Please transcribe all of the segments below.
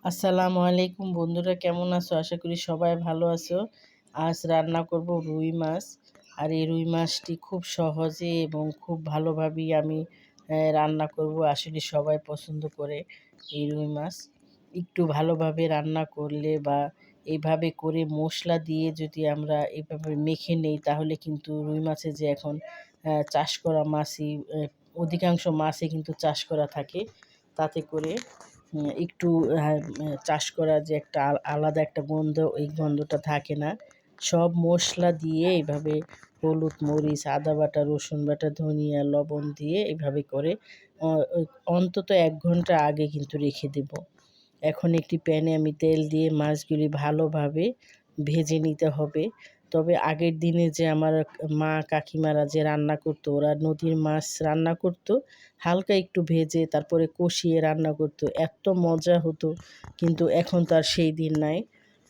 আসসালামু আলাইকুম বন্ধুরা, কেমন আছো? আশা করি সবাই ভালো আছো। আজ রান্না করব রুই মাছ। আর এই রুই মাছটি খুব সহজে এবং খুব ভালোভাবেই আমি রান্না করব। আসলে সবাই পছন্দ করে এই রুই মাছ। একটু ভালোভাবে রান্না করলে বা এইভাবে করে মশলা দিয়ে যদি আমরা এইভাবে মেখে নেই, তাহলে কিন্তু রুই মাছে যে এখন চাষ করা মাছই, অধিকাংশ মাছই কিন্তু চাষ করা থাকে, তাতে করে একটু চাষ করা যে একটা আলাদা একটা গন্ধ, ওই গন্ধটা থাকে না। সব মশলা দিয়ে এইভাবে হলুদ, মরিচ, আদা বাটা, রসুন বাটা, ধনিয়া, লবণ দিয়ে এইভাবে করে অন্তত ১ ঘন্টা আগে কিন্তু রেখে দেব। এখন একটি প্যানে আমি তেল দিয়ে মাছগুলি ভালোভাবে ভেজে নিতে হবে। তবে আগের দিনে যে আমার মা কাকিমারা যে রান্না করতো, ওরা নদীর মাছ রান্না করতো, হালকা একটু ভেজে তারপরে কষিয়ে রান্না করতো, এত মজা হতো। কিন্তু এখন তো আর সেই দিন নাই।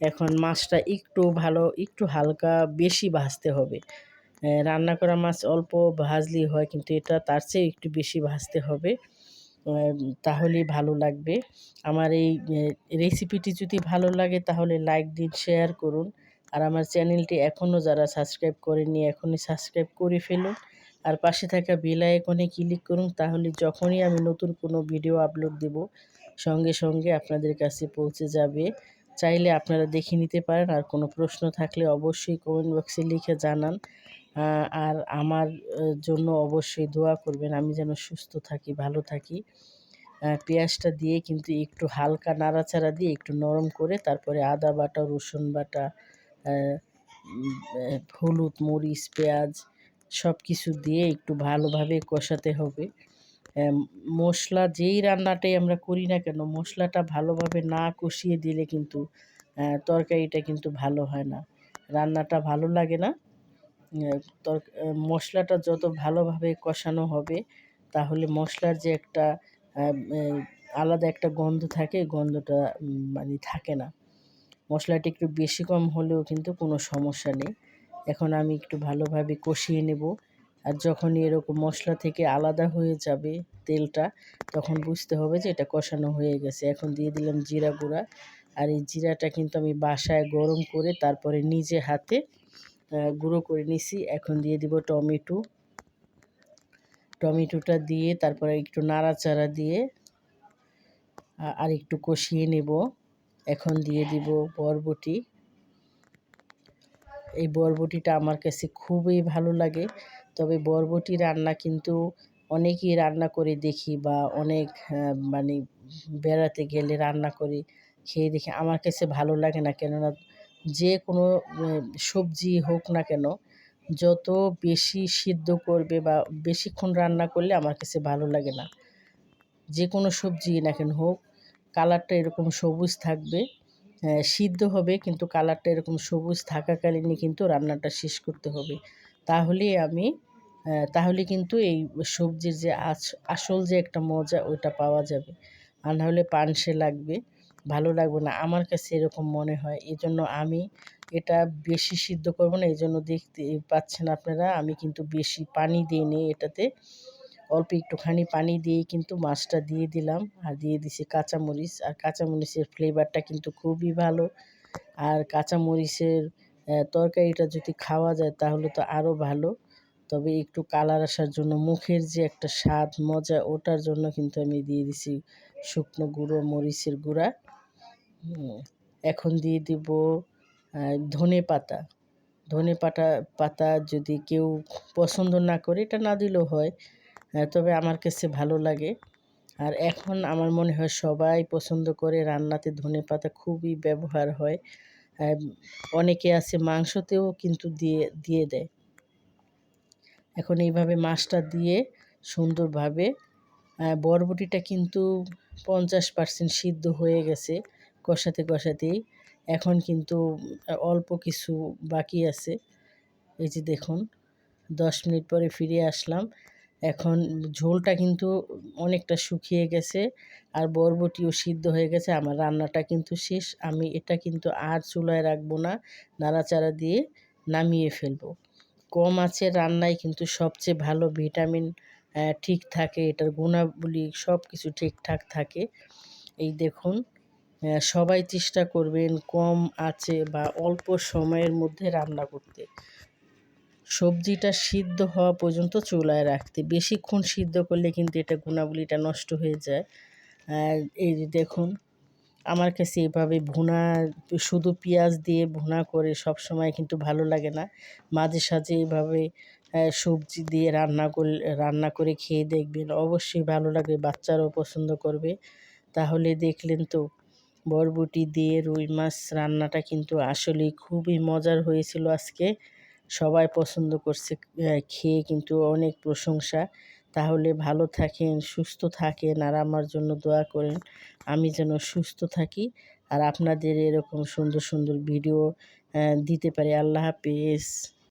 এখন মাছটা একটু হালকা বেশি ভাজতে হবে। রান্না করা মাছ অল্প ভাজলেই হয়, কিন্তু এটা তার চেয়ে একটু বেশি ভাজতে হবে। তাহলেই ভালো লাগবে। আমার এই রেসিপিটি যদি ভালো লাগে তাহলে লাইক দিন, শেয়ার করুন। আর আমার চ্যানেলটি এখনও যারা সাবস্ক্রাইব করেননি, এখনই সাবস্ক্রাইব করে ফেলুন। আর পাশে থাকা বেল আইকনে ক্লিক করুন, তাহলে যখনই আমি নতুন কোনো ভিডিও আপলোড দেব, সঙ্গে সঙ্গে আপনাদের কাছে পৌঁছে যাবে। চাইলে আপনারা দেখে নিতে পারেন। আর কোনো প্রশ্ন থাকলে অবশ্যই কমেন্ট বক্সে লিখে জানান। আর আমার জন্য অবশ্যই দোয়া করবেন, আমি যেন সুস্থ থাকি, ভালো থাকি। পেঁয়াজটা দিয়ে কিন্তু একটু হালকা নাড়াচাড়া দিয়ে একটু নরম করে তারপরে আদা বাটা, রসুন বাটা, হলুদ, মরিচ, পেঁয়াজ সব কিছু দিয়ে একটু ভালোভাবে কষাতে হবে। মশলা যেই রান্নাটাই আমরা করি না কেন, মশলাটা ভালোভাবে না কষিয়ে দিলে কিন্তু তরকারিটা কিন্তু ভালো হয় না, রান্নাটা ভালো লাগে না। মশলাটা যত ভালোভাবে কষানো হবে, তাহলে মশলার যে একটা আলাদা একটা গন্ধ থাকে, গন্ধটা মানে থাকে না। মশলাটা একটু বেশি কম হলেও কিন্তু কোনো সমস্যা নেই। এখন আমি একটু ভালোভাবে কষিয়ে নেব। আর যখনই এরকম মশলা থেকে আলাদা হয়ে যাবে তেলটা, তখন বুঝতে হবে যে এটা কষানো হয়ে গেছে। এখন দিয়ে দিলাম জিরা গুঁড়া। আর এই জিরাটা কিন্তু আমি বাসায় গরম করে তারপরে নিজে হাতে গুঁড়ো করে নিছি। এখন দিয়ে দিব টমেটোটা দিয়ে তারপরে একটু নাড়াচাড়া দিয়ে আর একটু কষিয়ে নেব। এখন দিয়ে দিব বরবটি। এই বরবটিটা আমার কাছে খুবই ভালো লাগে। তবে বরবটি রান্না কিন্তু অনেকেই রান্না করে দেখি, বা অনেক মানে বেড়াতে গেলে রান্না করে খেয়ে দেখি, আমার কাছে ভালো লাগে না। কেননা যে কোনো সবজি হোক না কেন, যত বেশি সিদ্ধ করবে বা বেশিক্ষণ রান্না করলে আমার কাছে ভালো লাগে না। যে কোনো সবজি না কেন হোক, কালারটা এরকম সবুজ থাকবে, সিদ্ধ হবে কিন্তু কালারটা এরকম সবুজ থাকাকালীনই কিন্তু রান্নাটা শেষ করতে হবে। তাহলে কিন্তু এই সবজির যে আসল যে একটা মজা, ওইটা পাওয়া যাবে। আর নাহলে পানসে লাগবে, ভালো লাগবে না, আমার কাছে এরকম মনে হয়। এজন্য আমি এটা বেশি সিদ্ধ করব না। এজন্য দেখতে পাচ্ছেন আপনারা, আমি কিন্তু বেশি পানি দিইনি এটাতে। অল্প একটুখানি পানি দিয়েই কিন্তু মাছটা দিয়ে দিলাম। আর দিয়ে দিছি কাঁচামরিচ। আর কাঁচামরিচের ফ্লেভারটা কিন্তু খুবই ভালো। আর কাঁচামরিচের তরকারিটা যদি খাওয়া যায় তাহলে তো আরও ভালো। তবে একটু কালার আসার জন্য, মুখের যে একটা স্বাদ মজা, ওটার জন্য কিন্তু আমি দিয়ে দিছি শুকনো গুঁড়ো মরিচের গুঁড়া। এখন দিয়ে দিব ধনেপাতা। ধনেপাতা যদি কেউ পছন্দ না করে, এটা না দিলেও হয়। তবে আমার কাছে ভালো লাগে। আর এখন আমার মনে হয় সবাই পছন্দ করে, রান্নাতে ধনেপাতা খুবই ব্যবহার হয়। অনেকে আছে মাংসতেও কিন্তু দিয়ে দেয়। এখন এইভাবে মাছটা দিয়ে সুন্দরভাবে, বরবটিটা কিন্তু 50% সিদ্ধ হয়ে গেছে কষাতেই। এখন কিন্তু অল্প কিছু বাকি আছে। এই যে দেখুন, 10 মিনিট পরে ফিরে আসলাম। এখন ঝোলটা কিন্তু অনেকটা শুকিয়ে গেছে, আর বরবটিও সিদ্ধ হয়ে গেছে। আমার রান্নাটা কিন্তু শেষ। আমি এটা কিন্তু আর চুলায় রাখবো না, নাড়াচাড়া দিয়ে নামিয়ে ফেলবো। কম আঁচের রান্নায় কিন্তু সবচেয়ে ভালো, ভিটামিন ঠিক থাকে, এটার গুণাবলী সব কিছু ঠিকঠাক থাকে। এই দেখুন, সবাই চেষ্টা করবেন কম আঁচে বা অল্প সময়ের মধ্যে রান্না করতে। সবজিটা সিদ্ধ হওয়া পর্যন্ত চুলায় রাখতে। বেশিক্ষণ সিদ্ধ করলে কিন্তু এটা গুণাবলীটা নষ্ট হয়ে যায়। আর এই যে দেখুন, আমার কাছে এভাবে ভুনা, শুধু পেঁয়াজ দিয়ে ভুনা করে সবসময় কিন্তু ভালো লাগে না। মাঝে সাঝে এভাবে সবজি দিয়ে রান্না করে খেয়ে দেখবেন, অবশ্যই ভালো লাগবে, বাচ্চারাও পছন্দ করবে। তাহলে দেখলেন তো, বরবটি দিয়ে রুই মাছ রান্নাটা কিন্তু আসলেই খুবই মজার হয়েছিল আজকে। সবাই পছন্দ করছে, খেয়ে কিন্তু অনেক প্রশংসা। তাহলে ভালো থাকেন, সুস্থ থাকেন, আর আমার জন্য দোয়া করেন আমি যেন সুস্থ থাকি আর আপনাদের এরকম সুন্দর সুন্দর ভিডিও দিতে পারি। আল্লাহ হাফেজ।